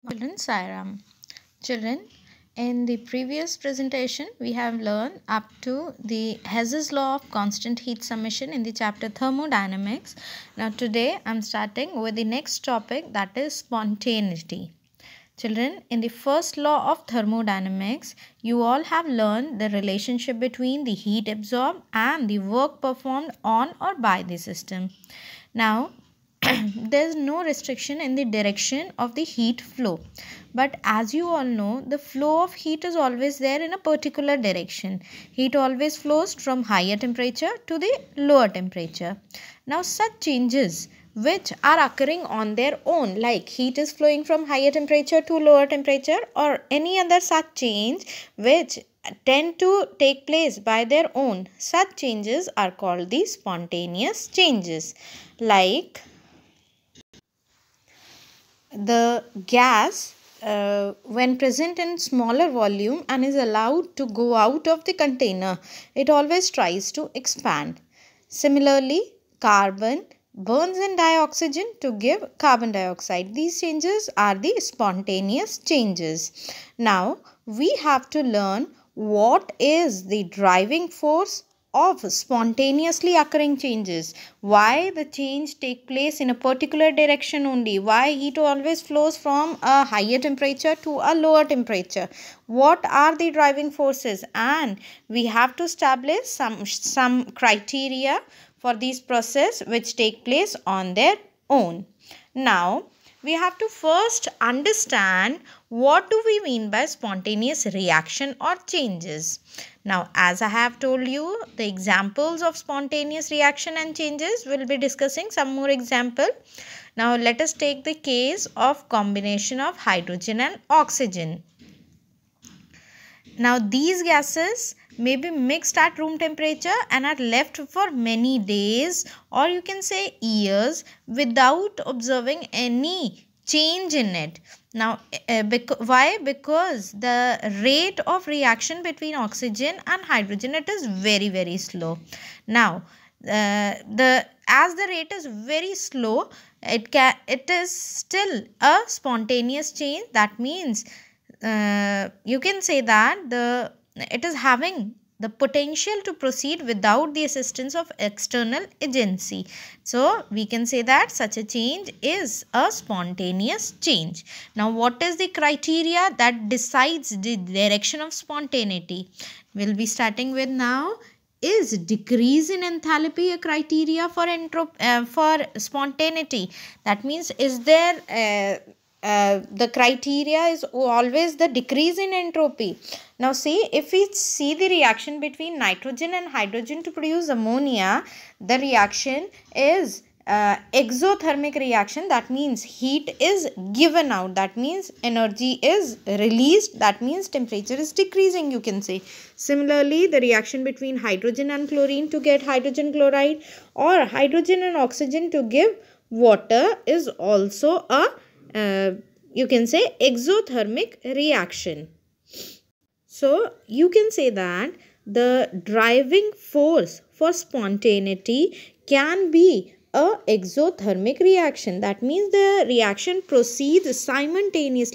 Children, Sairam. Children, in the previous presentation, we have learned up to the Hess's law of constant heat summation in the chapter thermodynamics. Now, today I'm starting with the next topic, that is spontaneity. Children, in the first law of thermodynamics, you all have learned the relationship between the heat absorbed and the work performed on or by the system. Now, there is no restriction in the direction of the heat flow, but as you all know, the flow of heat is always there in a particular direction. Heat always flows from higher temperature to the lower temperature. Now such changes which are occurring on their own, like heat is flowing from higher temperature to lower temperature, or any other such change which tend to take place by their own, such changes are called the spontaneous changes. Like the gas, when present in smaller volume and is allowed to go out of the container, it always tries to expand. Similarly, carbon burns in dioxygen to give carbon dioxide. These changes are the spontaneous changes. Now we have to learn what is the driving force of spontaneously occurring changes. Why the change take place in a particular direction only? Why heat always flows from a higher temperature to a lower temperature? What are the driving forces? And we have to establish some criteria for these process which take place on their own. Now we have to first understand what do we mean by spontaneous reaction or changes. Now, as I have told you, the examples of spontaneous reaction and changes, will be discussing some more example. Now, let us take the case of combination of hydrogen and oxygen. Now, these gases may be mixed at room temperature and are left for many days, or you can say years, without observing any change in it. Now, why? Because the rate of reaction between oxygen and hydrogen, it is very slow. Now, as the rate is very slow, it is still a spontaneous change. That means you can say that it is having the potential to proceed without the assistance of external agency. So we can say that such a change is a spontaneous change. Now, what is the criteria that decides the direction of spontaneity? We'll be starting with now. Is decrease in enthalpy a criteria for spontaneity? That means, is there the criteria is always the decrease in entropy. Now see, if we see the reaction between nitrogen and hydrogen to produce ammonia, the reaction is exothermic reaction. That means heat is given out, that means energy is released, that means temperature is decreasing, you can say. Similarly, the reaction between hydrogen and chlorine to get hydrogen chloride, or hydrogen and oxygen to give water, is also a you can say exothermic reaction. So you can say that the driving force for spontaneity can be a exothermic reaction. That means the reaction proceeds spontaneously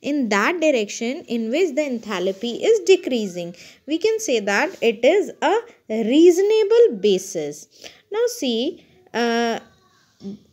in that direction in which the enthalpy is decreasing. We can say that it is a reasonable basis. Now see,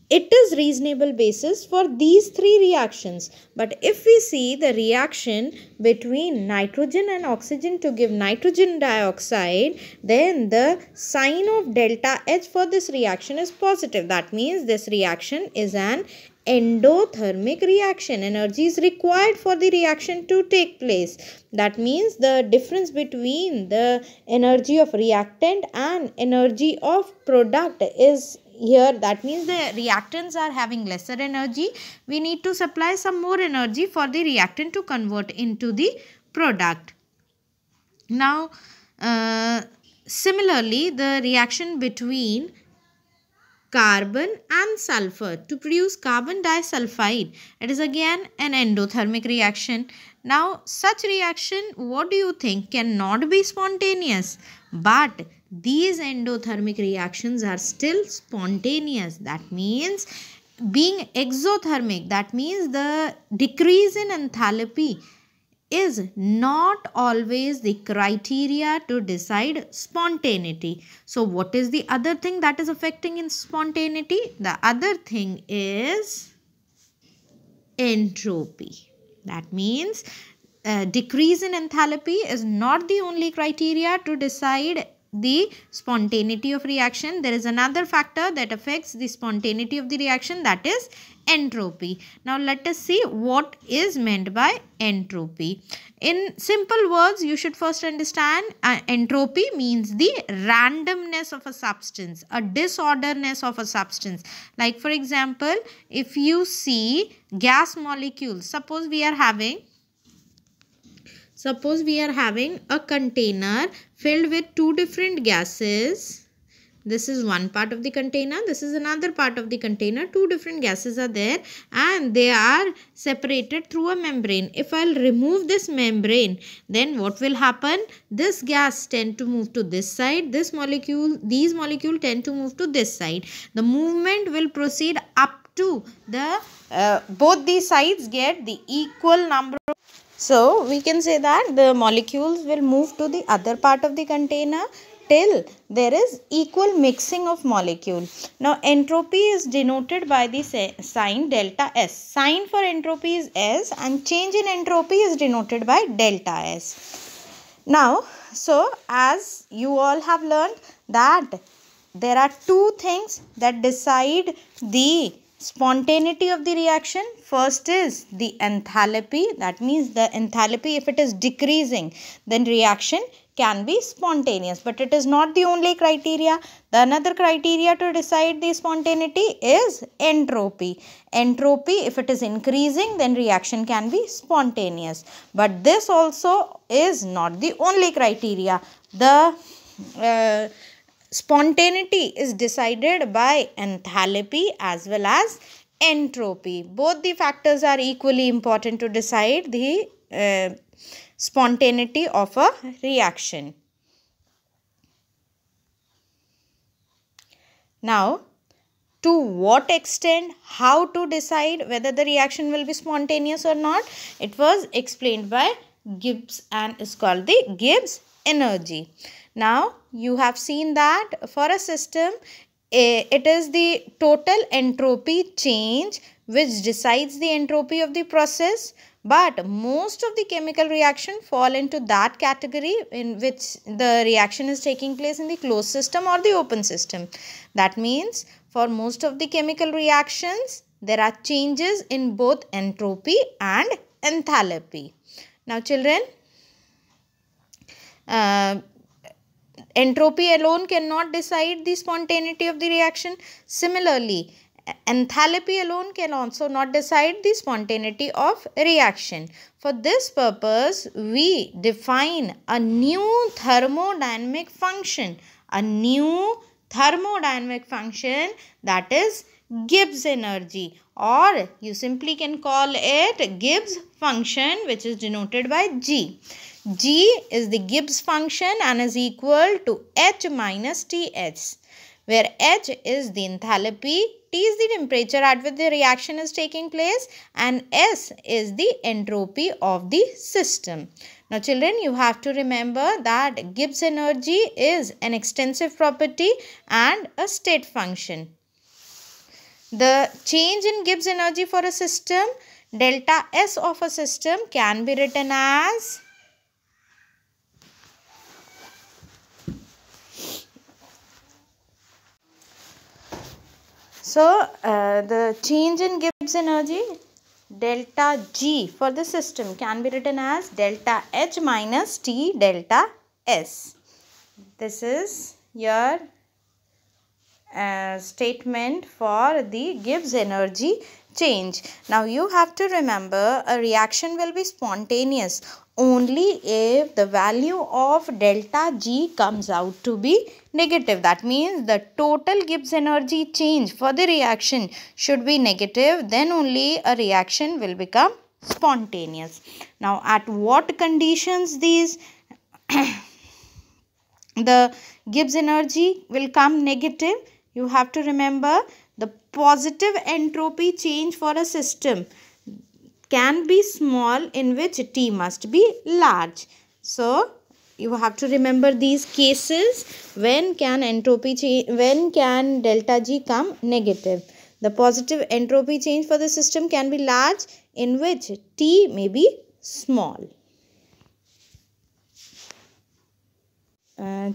it is reasonable basis for these three reactions. But if we see the reaction between nitrogen and oxygen to give nitrogen dioxide, then the sign of delta H for this reaction is positive. That means this reaction is an endothermic reaction. Energy is required for the reaction to take place. That means the difference between the energy of reactant and energy of product is here. That means the reactants are having lesser energy. We need to supply some more energy for the reactant to convert into the product. Now, similarly, the reaction between carbon and sulfur to produce carbon disulfide, it is again an endothermic reaction. Now, such reaction, what do you think, cannot be spontaneous, but these endothermic reactions are still spontaneous. That means being exothermic, that means the decrease in enthalpy is not always the criteria to decide spontaneity. So what is the other thing that is affecting in spontaneity? The other thing is entropy. That means decrease in enthalpy is not the only criteria to decide the spontaneity of reaction. There is another factor that affects the spontaneity of the reaction, that is entropy. Now let us see what is meant by entropy. In simple words, you should first understand entropy means the randomness of a substance, a disorderness of a substance. Like for example, if you see gas molecules, suppose we are having a container filled with two different gases. This is one part of the container, this is another part of the container. Two different gases are there and they are separated through a membrane. If I'll remove this membrane, then what will happen? This gas tend to move to this side, these molecules tend to move to this side. The movement will proceed up to the both these sides get the equal number. So we can say that the molecules will move to the other part of the container till there is equal mixing of molecule. Now entropy is denoted by the sign delta S. Sign for entropy is S and change in entropy is denoted by delta S. Now, so as you all have learned that there are two things that decide the spontaneity of the reaction. First is the enthalpy. That means the enthalpy, if it is decreasing, then reaction can be spontaneous. But it is not the only criteria. The another criteria to decide the spontaneity is entropy. Entropy, if it is increasing, then reaction can be spontaneous. But this also is not the only criteria. The spontaneity is decided by enthalpy as well as entropy. Both the factors are equally important to decide the spontaneity of a reaction. Now, to what extent, how to decide whether the reaction will be spontaneous or not, it was explained by Gibbs and is called the Gibbs energy. Now, you have seen that for a system, it is the total entropy change which decides the entropy of the process. But most of the chemical reaction fall into that category in which the reaction is taking place in the closed system or the open system. That means for most of the chemical reactions, there are changes in both entropy and enthalpy. Now children, entropy alone cannot decide the spontaneity of the reaction. Similarly, enthalpy alone can also not decide the spontaneity of reaction. For this purpose, we define a new thermodynamic function. A new thermodynamic function, that is Gibbs energy, or you simply can call it Gibbs function, which is denoted by G. G is the Gibbs function and is equal to H minus TH, where H is the enthalpy, T is the temperature at which the reaction is taking place, and S is the entropy of the system. Now children, you have to remember that Gibbs energy is an extensive property and a state function. The change in Gibbs energy for a system, delta S of a system, can be written as the change in Gibbs energy, delta G for the system, can be written as delta H minus T delta S. This is your statement for the Gibbs energy change. Now you have to remember, a reaction will be spontaneous only if the value of delta G comes out to be negative. That means the total Gibbs energy change for the reaction should be negative, then only a reaction will become spontaneous. Now at what conditions these the Gibbs energy will come negative? You have to remember, the positive entropy change for a system can be small in which T must be large. So you have to remember these cases. When can entropy change, when can delta G come negative? The positive entropy change for the system can be large in which T may be small.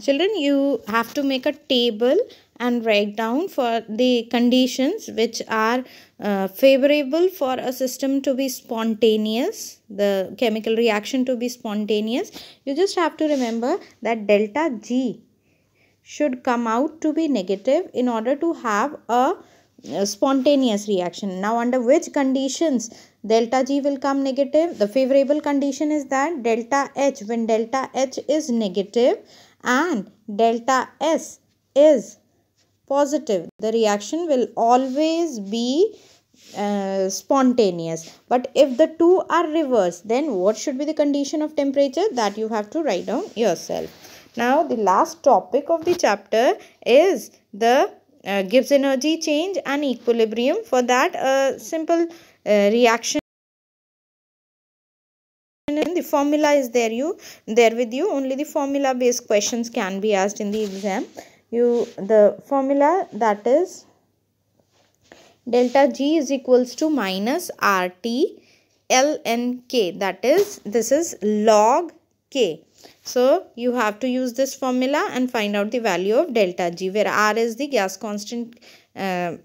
Children, you have to make a table and write down for the conditions which are favorable for a system to be spontaneous, the chemical reaction to be spontaneous. You just have to remember that delta G should come out to be negative in order to have a spontaneous reaction. Now, under which conditions delta G will come negative? The favorable condition is that delta H, when delta H is negative and delta S is positive, the reaction will always be spontaneous. But if the two are reversed, then what should be the condition of temperature? That you have to write down yourself. Now, the last topic of the chapter is the Gibbs energy change and equilibrium. For that, a simple reaction, and the formula is there with you. Only the formula based questions can be asked in the exam. The formula, that is delta G is equals to minus RT ln K, that is, this is log K. So you have to use this formula and find out the value of delta G, where R is the gas constant, K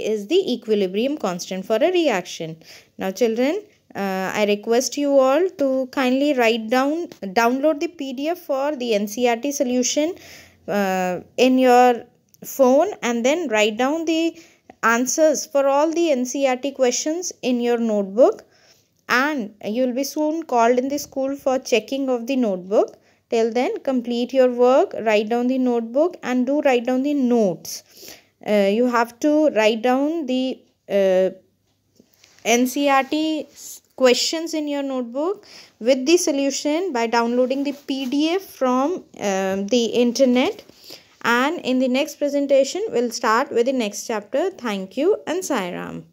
is the equilibrium constant for a reaction. Now children, I request you all to kindly download the PDF for the NCERT solution in your phone, and then write down the answers for all the NCERT questions in your notebook, and you will be soon called in the school for checking of the notebook. Till then, complete your work, write down the notebook, and do write down the notes. You have to write down the NCERT questions in your notebook with the solution by downloading the PDF from the internet. And in the next presentation, we'll start with the next chapter. Thank you and Sai Ram.